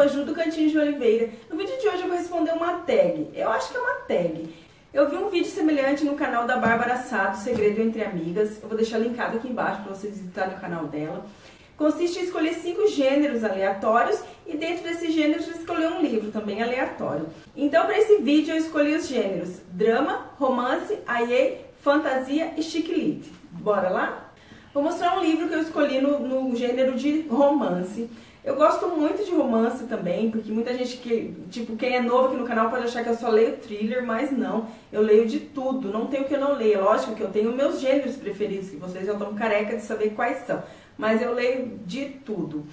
a Ju do Cantinho de Oliveira. No vídeo de hoje eu vou responder uma tag, eu acho que é uma tag. Eu vi um vídeo semelhante no canal da Bárbara Sado, Segredo Entre Amigas, eu vou deixar linkado aqui embaixo para vocês visitarem o canal dela. Consiste em escolher 5 gêneros aleatórios e dentro desses gêneros escolher um livro também aleatório. Então para esse vídeo eu escolhi os gêneros drama, romance, YA, fantasia e chick lit. Bora lá? Vou mostrar um livro que eu escolhi no gênero de romance. Eu gosto muito de romance também, porque muita gente quem é novo aqui no canal pode achar que eu só leio thriller, mas não, eu leio de tudo, não tem o que eu não leio. Lógico que eu tenho meus gêneros preferidos, que vocês já estão careca de saber quais são, mas eu leio de tudo.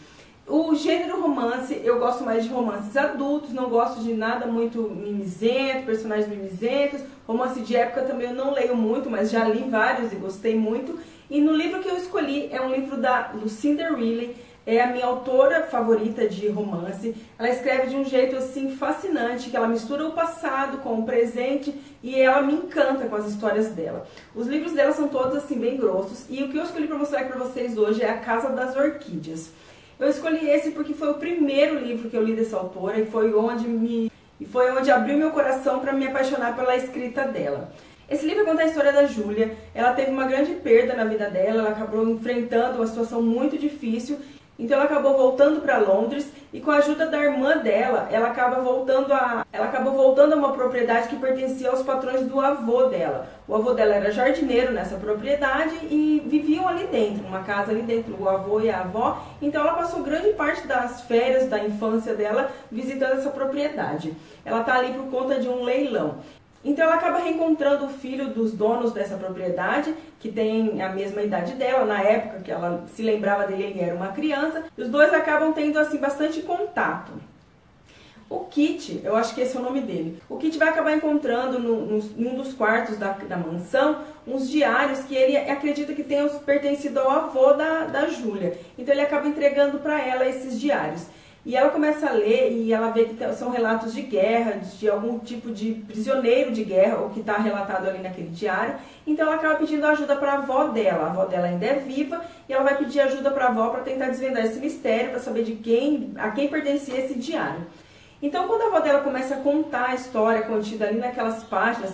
O gênero romance, eu gosto mais de romances adultos, não gosto de nada muito mimizento, personagens mimizentos. Romance de época também eu não leio muito, mas já li vários e gostei muito. E no livro que eu escolhi é um livro da Lucinda Riley, é a minha autora favorita de romance. Ela escreve de um jeito assim fascinante, que ela mistura o passado com o presente e ela me encanta com as histórias dela. Os livros dela são todos assim bem grossos e o que eu escolhi para mostrar aqui para vocês hoje é A Casa das Orquídeas. Eu escolhi esse porque foi o primeiro livro que eu li dessa autora e foi onde abriu meu coração para me apaixonar pela escrita dela. Esse livro conta a história da Júlia. Ela teve uma grande perda na vida dela, ela acabou enfrentando uma situação muito difícil, então ela acabou voltando para Londres e com a ajuda da irmã dela, ela acabou voltando a uma propriedade que pertencia aos patrões do avô dela. O avô dela era jardineiro nessa propriedade e viviam ali dentro, numa casa ali dentro, o avô e a avó. Então ela passou grande parte das férias da infância dela visitando essa propriedade. Ela está ali por conta de um leilão. Então ela acaba reencontrando o filho dos donos dessa propriedade, que tem a mesma idade dela, na época que ela se lembrava dele, ele era uma criança, e os dois acabam tendo assim bastante contato. O Kit, eu acho que esse é o nome dele, o Kit vai acabar encontrando num dos quartos da mansão uns diários que ele acredita que tenham pertencido ao avô da Júlia. Então ele acaba entregando para ela esses diários. E ela começa a ler e ela vê que são relatos de guerra, de algum tipo de prisioneiro de guerra, o que está relatado ali naquele diário. Então ela acaba pedindo ajuda para a avó dela ainda é viva, e ela vai pedir ajuda para a avó para tentar desvendar esse mistério, para saber a quem pertencia esse diário. Então quando a avó dela começa a contar a história contida ali naquelas páginas,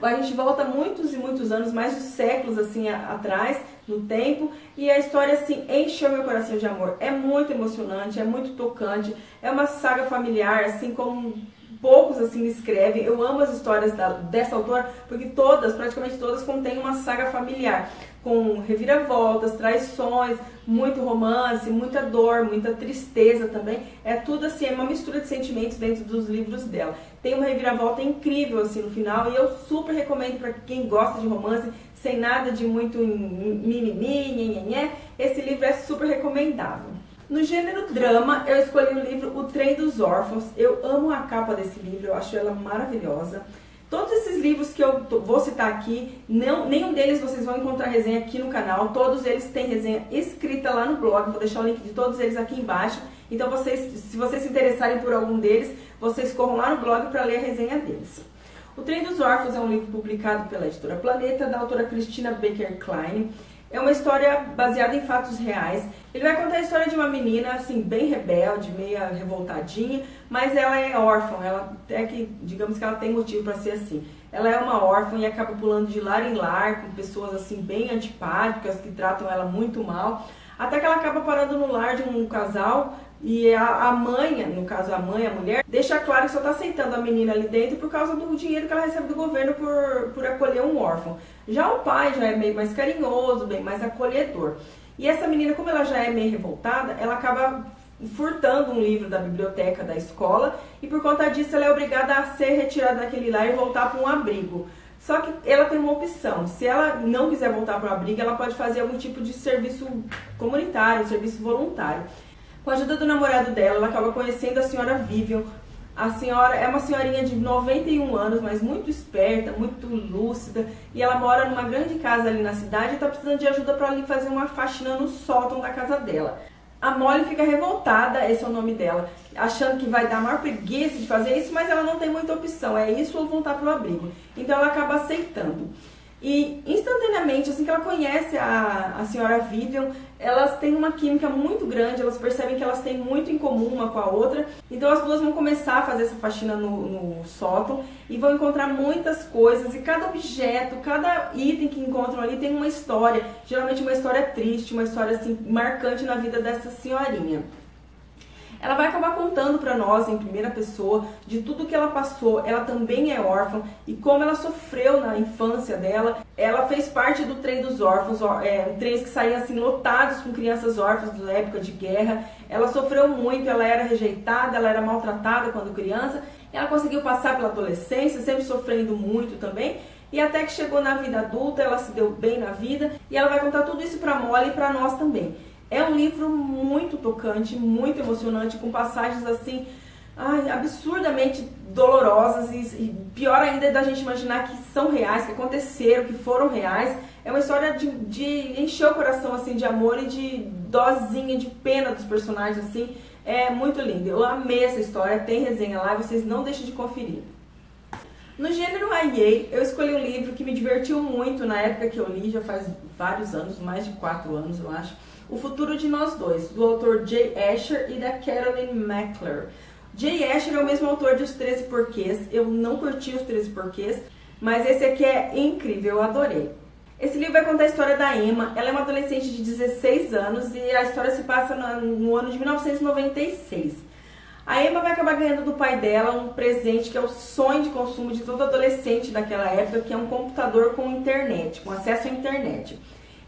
a gente volta muitos e muitos anos, mais de séculos assim atrás, no tempo, e a história assim encheu meu coração de amor. É muito emocionante, é muito tocante, é uma saga familiar, assim como poucos assim escrevem. Eu amo as histórias dessa autora, porque praticamente todas contêm uma saga familiar, com reviravoltas, traições, muito romance, muita dor, muita tristeza também. É tudo assim, é uma mistura de sentimentos dentro dos livros dela. Tem uma reviravolta incrível assim no final e eu super recomendo para quem gosta de romance, sem nada de muito mimimi, nhenhenhé. Esse livro é super recomendável. No gênero drama, eu escolhi o livro O Trem dos Órfãos. Eu amo a capa desse livro, eu acho ela maravilhosa. Todos esses livros que eu vou citar aqui, nenhum deles vocês vão encontrar resenha aqui no canal. Todos eles têm resenha escrita lá no blog. Vou deixar o link de todos eles aqui embaixo. Então, se vocês se interessarem por algum deles, vocês corram lá no blog para ler a resenha deles. O Trem dos Órfãos é um livro publicado pela editora Planeta, da autora Christina Baker Klein. É uma história baseada em fatos reais. Ele vai contar a história de uma menina, assim, bem rebelde, meio revoltadinha, mas ela é órfã, digamos que ela tem motivo para ser assim. Ela é uma órfã e acaba pulando de lar em lar, com pessoas, assim, bem antipáticas, que tratam ela muito mal, até que ela acaba parando no lar de um casal, e a mãe, no caso a mulher, deixa claro que só está aceitando a menina ali dentro por causa do dinheiro que ela recebe do governo por acolher um órfão. Já o pai já é meio mais carinhoso, bem mais acolhedor. E essa menina, como ela já é meio revoltada, ela acaba furtando um livro da biblioteca da escola e por conta disso ela é obrigada a ser retirada daquele lar e voltar para um abrigo. Só que ela tem uma opção, se ela não quiser voltar para o abrigo, ela pode fazer algum tipo de serviço comunitário, serviço voluntário. Com a ajuda do namorado dela, ela acaba conhecendo a senhora Vivian. A senhora é uma senhorinha de 91 anos, mas muito esperta, muito lúcida. E ela mora numa grande casa ali na cidade e está precisando de ajuda para ali fazer uma faxina no sótão da casa dela. A Molly fica revoltada, esse é o nome dela, achando que vai dar a maior preguiça de fazer isso, mas ela não tem muita opção, é isso ou voltar para o abrigo. Então ela acaba aceitando. E instantaneamente, assim que ela conhece a senhora Vivian, elas têm uma química muito grande, elas percebem que elas têm muito em comum uma com a outra. Então as duas vão começar a fazer essa faxina no sótão e vão encontrar muitas coisas. E cada objeto, cada item que encontram ali tem uma história, geralmente uma história triste, uma história assim marcante na vida dessa senhorinha. Ela vai acabar contando para nós em primeira pessoa de tudo que ela passou. Ela também é órfã e como ela sofreu na infância dela. Ela fez parte do trem dos órfãos, trens que saíam assim lotados com crianças órfãs da época de guerra. Ela sofreu muito, ela era rejeitada, ela era maltratada quando criança. Ela conseguiu passar pela adolescência, sempre sofrendo muito também. E até que chegou na vida adulta, ela se deu bem na vida. E ela vai contar tudo isso para a Molly e para nós também. É um livro muito tocante, muito emocionante, com passagens assim, absurdamente dolorosas e pior ainda é da gente imaginar que são reais, que aconteceram, que foram reais. É uma história de encher o coração assim de amor e de dosinha, de pena dos personagens assim. É muito lindo. Eu amei essa história, tem resenha lá, vocês não deixem de conferir. No gênero YA, eu escolhi um livro que me divertiu muito na época que eu li, já faz vários anos, mais de 4 anos eu acho. O Futuro de Nós Dois, do autor Jay Asher e da Caroline McClure. Jay Asher é o mesmo autor de Os 13 Porquês. Eu não curti Os 13 Porquês, mas esse aqui é incrível, eu adorei. Esse livro vai contar a história da Emma. Ela é uma adolescente de 16 anos e a história se passa no ano de 1996. A Emma vai acabar ganhando do pai dela um presente que é o sonho de consumo de todo adolescente daquela época, que é um computador com internet, com acesso à internet.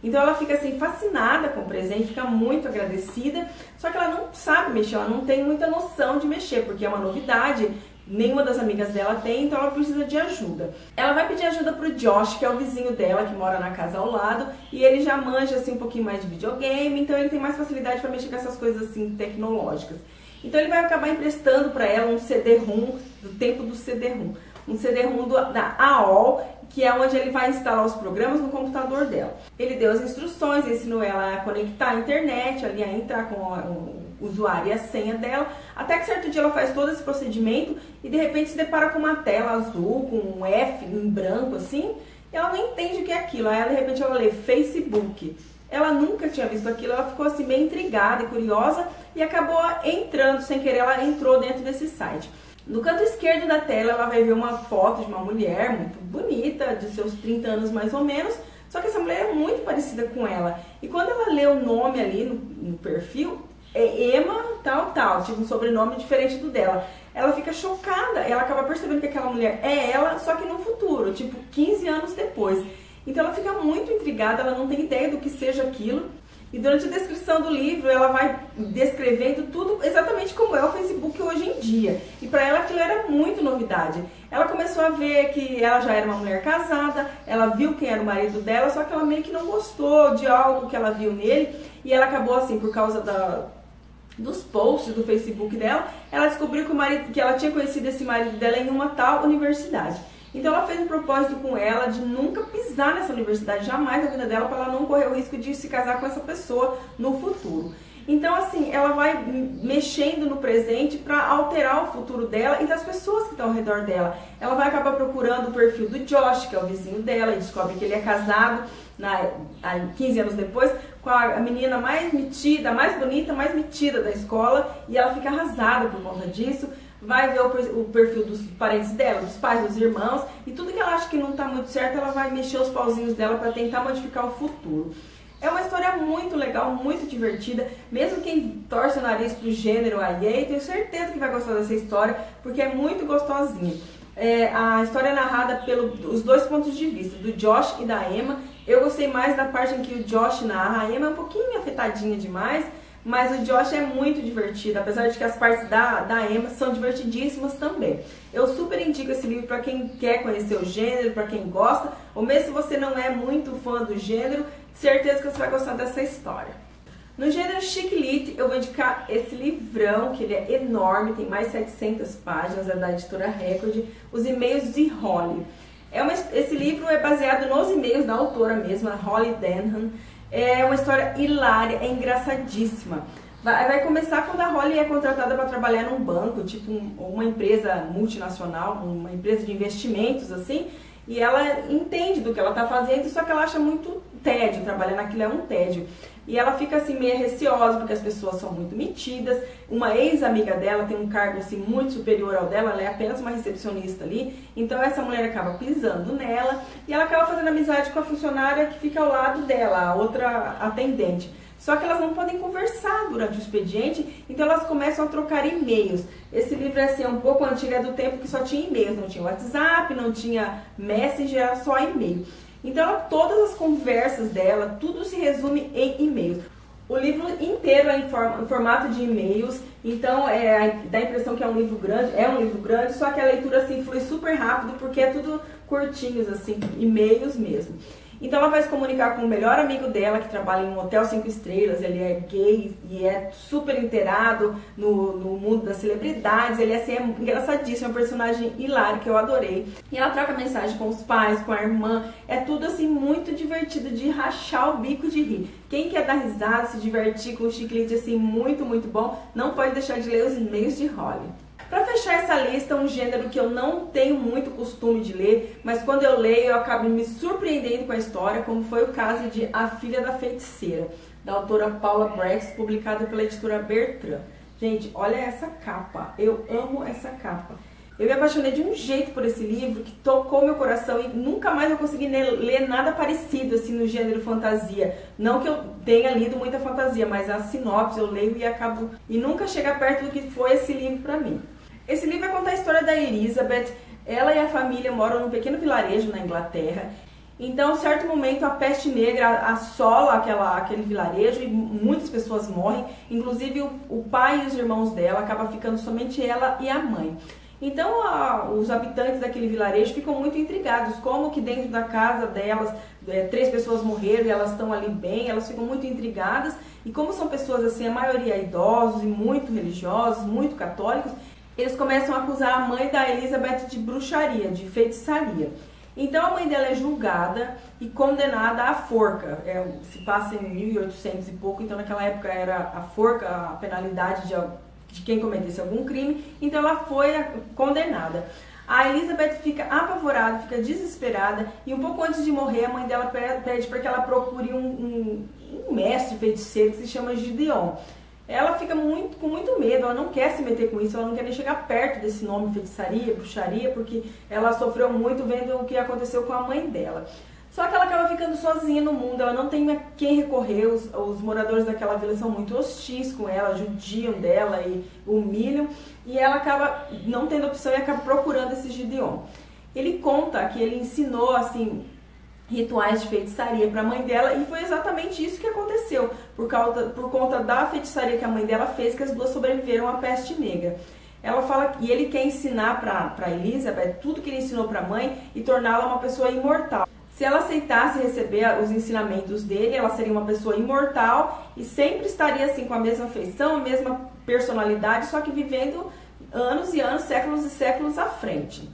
Então ela fica assim fascinada com o presente, fica muito agradecida, só que ela não sabe mexer, ela não tem muita noção de mexer, porque é uma novidade, nenhuma das amigas dela tem, então ela precisa de ajuda. Ela vai pedir ajuda pro Josh, que é o vizinho dela, que mora na casa ao lado, e ele já manja assim um pouquinho mais de videogame, então ele tem mais facilidade para mexer com essas coisas assim tecnológicas. Então ele vai acabar emprestando para ela um CD-ROM, do tempo do CD-ROM, um CD-ROM da AOL, que é onde ele vai instalar os programas no computador dela. Ele deu as instruções, ensinou ela a conectar a internet, ali a entrar com o usuário e a senha dela, até que certo dia ela faz todo esse procedimento e de repente se depara com uma tela azul, com um F em branco assim, e ela não entende o que é aquilo. Aí de repente ela lê Facebook. Ela nunca tinha visto aquilo, ela ficou assim bem intrigada e curiosa e acabou entrando, sem querer ela entrou dentro desse site. No canto esquerdo da tela ela vai ver uma foto de uma mulher muito bonita, de seus 30 anos mais ou menos, só que essa mulher é muito parecida com ela. E quando ela lê o nome ali no perfil, é Emma tal, tipo um sobrenome diferente do dela. Ela fica chocada, ela acaba percebendo que aquela mulher é ela, só que no futuro, tipo 15 anos depois. Então ela fica muito intrigada, ela não tem ideia do que seja aquilo. E durante a descrição do livro, ela vai descrevendo tudo exatamente como é o Facebook hoje em dia. E para ela aquilo era muito novidade. Ela começou a ver que ela já era uma mulher casada, ela viu quem era o marido dela, só que ela meio que não gostou de algo que ela viu nele. E ela acabou assim, por causa dos posts do Facebook dela, ela descobriu que ela tinha conhecido esse marido dela em uma tal universidade. Então ela fez um propósito com ela de nunca pisar nessa universidade, jamais na vida dela, para ela não correr o risco de se casar com essa pessoa no futuro. Então assim, ela vai mexendo no presente para alterar o futuro dela e das pessoas que estão ao redor dela. Ela vai acabar procurando o perfil do Josh, que é o vizinho dela, e descobre que ele é casado 15 anos depois com a menina mais metida, mais bonita, mais metida da escola, e ela fica arrasada por conta disso. Vai ver o perfil dos parentes dela, dos pais, dos irmãos, e tudo que ela acha que não está muito certo, ela vai mexer os pauzinhos dela para tentar modificar o futuro. É uma história muito legal, muito divertida, mesmo quem torce o nariz pro gênero YA, tenho certeza que vai gostar dessa história, porque é muito gostosinha. A história é narrada pelos dois pontos de vista, do Josh e da Emma. Eu gostei mais da parte em que o Josh narra, a Emma é um pouquinho afetadinha demais, mas o Josh é muito divertido, apesar de que as partes da Emma são divertidíssimas também. Eu super indico esse livro para quem quer conhecer o gênero, para quem gosta, ou mesmo se você não é muito fã do gênero, certeza que você vai gostar dessa história. No gênero Chick Lit, eu vou indicar esse livrão, que ele é enorme, tem mais de 700 páginas, é da editora Record, Os E-mails de Holly. Esse livro é baseado nos e-mails da autora mesma, Holly Denham. É uma história hilária, é engraçadíssima. Vai começar quando a Holly é contratada para trabalhar num banco, tipo uma empresa multinacional, uma empresa de investimentos assim, E ela entende do que ela tá fazendo, só que ela acha muito tédio, trabalhar naquilo é um tédio. E ela fica assim meio receosa, porque as pessoas são muito metidas. Uma ex-amiga dela tem um cargo assim muito superior ao dela, ela é apenas uma recepcionista ali. Então essa mulher acaba pisando nela e ela acaba fazendo amizade com a funcionária que fica ao lado dela, a outra atendente. Só que elas não podem conversar durante o expediente, então elas começam a trocar e-mails. Esse livro assim, é um pouco antigo, é do tempo que só tinha e-mails, não tinha WhatsApp, não tinha Messenger, era só e-mail. Então todas as conversas dela, tudo se resume em e-mails. O livro inteiro é em formato de e-mails, então dá a impressão que é um livro grande, só que a leitura assim flui super rápido, porque é tudo curtinhos, assim, e-mails mesmo. Então ela vai se comunicar com o melhor amigo dela, que trabalha em um hotel 5 estrelas, ele é gay e é super inteirado no mundo das celebridades, ele assim, é engraçadíssimo, é um personagem hilário que eu adorei. E ela troca mensagem com os pais, com a irmã, é tudo assim muito divertido, de rachar o bico de rir. Quem quer dar risada, se divertir com um chiclete assim muito, muito bom, não pode deixar de ler os e-mails de Holly. Para fechar essa lista, um gênero que eu não tenho muito costume de ler, mas quando eu leio eu acabo me surpreendendo com a história, como foi o caso de A Filha da Feiticeira, da autora Paula Brax, publicada pela editora Bertrand. Gente, olha essa capa, eu amo essa capa. Eu me apaixonei de um jeito por esse livro que tocou meu coração e nunca mais eu consegui ler nada parecido assim no gênero fantasia. Não que eu tenha lido muita fantasia, mas a sinopse eu leio e nunca chega perto do que foi esse livro para mim. Esse livro vai contar a história da Elizabeth. Ela e a família moram num pequeno vilarejo na Inglaterra. Então, em certo momento, a peste negra assola aquele vilarejo e muitas pessoas morrem. Inclusive, o pai e os irmãos dela, acaba ficando somente ela e a mãe. Então, os habitantes daquele vilarejo ficam muito intrigados. Como que dentro da casa delas, 3 pessoas morreram e elas estão ali bem, elas ficam muito intrigadas. E como são pessoas, assim, a maioria idosos e muito religiosos, muito católicos, eles começam a acusar a mãe da Elizabeth de bruxaria, de feitiçaria. Então a mãe dela é julgada e condenada à forca. Se passa em 1800 e pouco, então naquela época era a forca, a penalidade de quem cometesse algum crime. Então ela foi condenada. A Elizabeth fica apavorada, fica desesperada e um pouco antes de morrer a mãe dela pede para que ela procure um mestre feiticeiro que se chama Gideon. Ela fica com muito medo, ela não quer se meter com isso, ela não quer nem chegar perto desse nome feitiçaria, bruxaria, porque ela sofreu muito vendo o que aconteceu com a mãe dela. Só que ela acaba ficando sozinha no mundo, ela não tem a quem recorrer, os moradores daquela vila são muito hostis com ela, judiam dela e humilham, e ela acaba não tendo opção e acaba procurando esse Gideon. Ele conta que ele ensinou, assim, rituais de feitiçaria para a mãe dela e foi exatamente isso que aconteceu, por conta da feitiçaria que a mãe dela fez, que as duas sobreviveram à peste negra. Ela fala e ele quer ensinar para Elizabeth tudo que ele ensinou para a mãe e torná-la uma pessoa imortal. Se ela aceitasse receber os ensinamentos dele, ela seria uma pessoa imortal e sempre estaria assim com a mesma feição, a mesma personalidade, só que vivendo anos e anos, séculos e séculos à frente.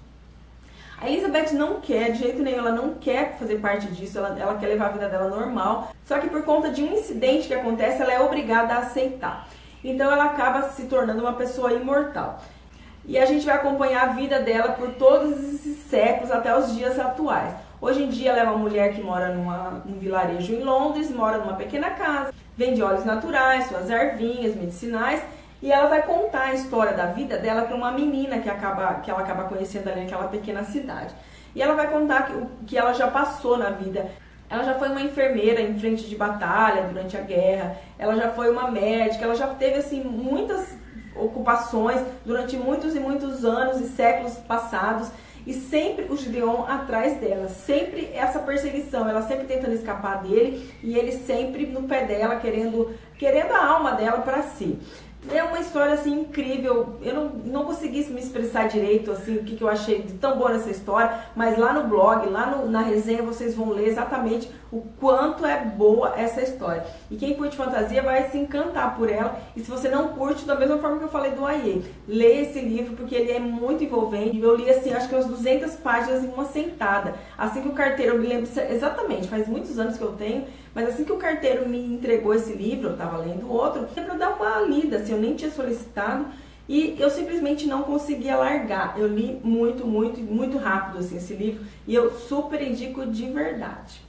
A Elizabeth não quer, de jeito nenhum, ela não quer fazer parte disso, ela quer levar a vida dela normal, só que por conta de um incidente que acontece, ela é obrigada a aceitar. Então ela acaba se tornando uma pessoa imortal. E a gente vai acompanhar a vida dela por todos esses séculos até os dias atuais. Hoje em dia ela é uma mulher que mora num vilarejo em Londres, mora numa pequena casa, vende óleos naturais, suas ervinhas medicinais, e ela vai contar a história da vida dela para uma menina que ela acaba conhecendo ali naquela pequena cidade. E ela vai contar que ela já passou na vida. Ela já foi uma enfermeira em frente de batalha durante a guerra, ela já foi uma médica, ela já teve assim muitas ocupações durante muitos e muitos anos e séculos passados. E sempre o Gideon atrás dela, sempre essa perseguição, ela sempre tentando escapar dele e ele sempre no pé dela, querendo a alma dela para si. É uma história assim incrível, eu não consegui me expressar direito assim, o que eu achei de tão boa nessa história, mas lá no blog, na resenha vocês vão ler exatamente o quanto é boa essa história. E quem curte fantasia vai se encantar por ela, e se você não curte, da mesma forma que eu falei do A.E., leia esse livro porque ele é muito envolvente. Eu li assim, acho que umas 200 páginas em uma sentada, assim que o carteiro, eu me lembro exatamente, faz muitos anos que eu tenho, mas assim que o carteiro me entregou esse livro, eu estava lendo outro, para dar uma lida, assim, eu nem tinha solicitado, e eu simplesmente não conseguia largar. Eu li muito rápido assim, esse livro e eu super indico de verdade.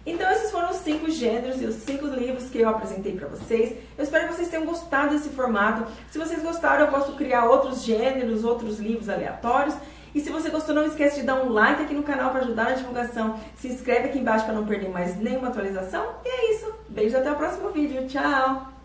Então esses foram os 5 gêneros e os 5 livros que eu apresentei para vocês. Eu espero que vocês tenham gostado desse formato. Se vocês gostaram, eu posso criar outros gêneros, outros livros aleatórios. E se você gostou, não esquece de dar um like aqui no canal para ajudar na divulgação. Se inscreve aqui embaixo para não perder mais nenhuma atualização. E é isso. Beijo, até o próximo vídeo. Tchau!